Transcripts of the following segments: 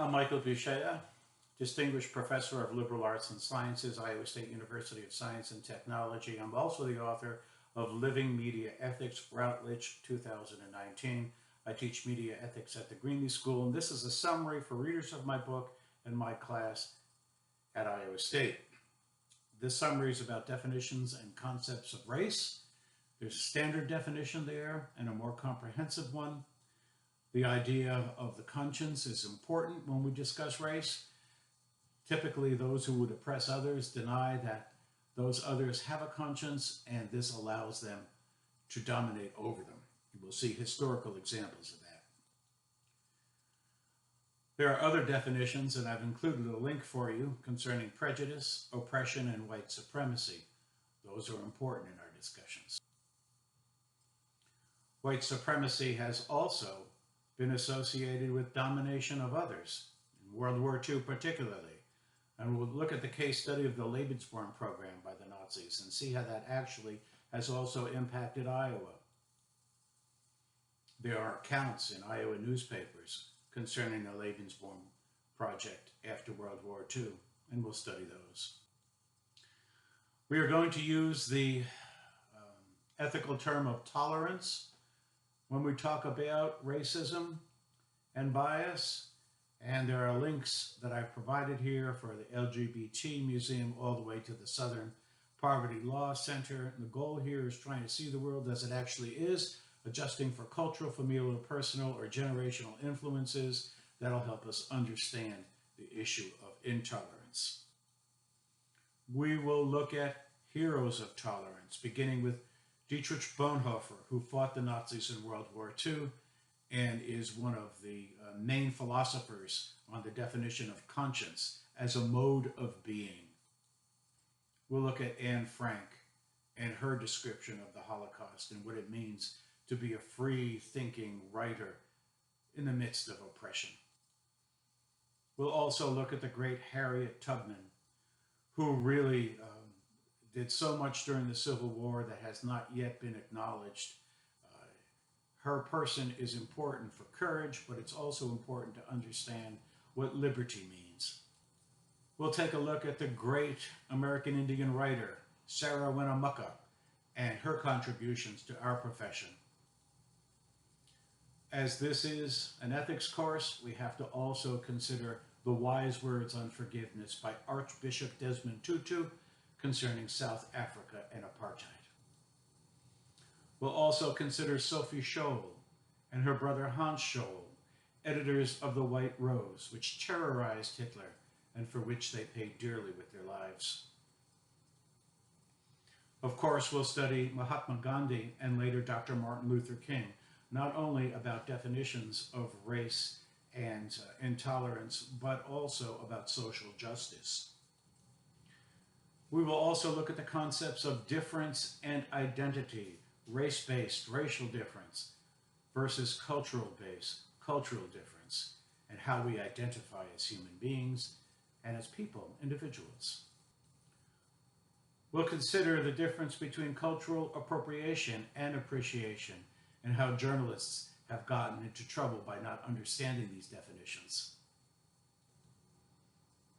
I'm Michael Bugeja, Distinguished Professor of Liberal Arts and Sciences, Iowa State University of Science and Technology. I'm also the author of Living Media Ethics, Routledge 2019. I teach media ethics at the Greenlee School, and this is a summary for readers of my book and my class at Iowa State. This summary is about definitions and concepts of race. There's a standard definition there and a more comprehensive one. The idea of the conscience is important when we discuss race. Typically, those who would oppress others deny that those others have a conscience, and this allows them to dominate over them. We'll see historical examples of that. There are other definitions, and I've included a link for you concerning prejudice, oppression, and white supremacy. Those are important in our discussions. White supremacy has also been associated with domination of others, in World War II particularly. And we'll look at the case study of the Lebensborn program by the Nazis and see how that actually has also impacted Iowa. There are accounts in Iowa newspapers concerning the Lebensborn project after World War II, and we'll study those. We are going to use the ethical term of tolerance when we talk about racism and bias, and there are links that I've provided here for the LGBT Museum all the way to the Southern Poverty Law Center. And the goal here is trying to see the world as it actually is, adjusting for cultural, familial, personal, or generational influences that'll help us understand the issue of intolerance. We will look at heroes of tolerance, beginning with Dietrich Bonhoeffer, who fought the Nazis in World War II and is one of the main philosophers on the definition of conscience as a mode of being. We'll look at Anne Frank and her description of the Holocaust and what it means to be a free-thinking writer in the midst of oppression. We'll also look at the great Harriet Tubman, who really did so much during the Civil War that has not yet been acknowledged. Her person is important for courage, but it's also important to understand what liberty means. We'll take a look at the great American Indian writer, Sarah Winnemucca, and her contributions to our profession. As this is an ethics course, we have to also consider the wise words on forgiveness by Archbishop Desmond Tutu concerning South Africa and apartheid. We'll also consider Sophie Scholl and her brother Hans Scholl, editors of The White Rose, which terrorized Hitler and for which they paid dearly with their lives. Of course, we'll study Mahatma Gandhi and later Dr. Martin Luther King, not only about definitions of race and intolerance, but also about social justice. We will also look at the concepts of difference and identity, race-based, racial difference, versus cultural-based, cultural difference, and how we identify as human beings and as people, individuals. We'll consider the difference between cultural appropriation and appreciation, and how journalists have gotten into trouble by not understanding these definitions.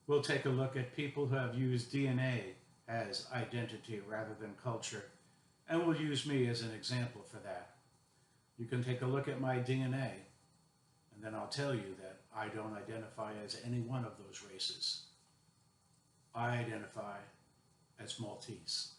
We'll take a look at people who have used DNA as identity rather than culture, and we'll use me as an example for that. You can take a look at my DNA, and then I'll tell you that I don't identify as any one of those races. I identify as Maltese.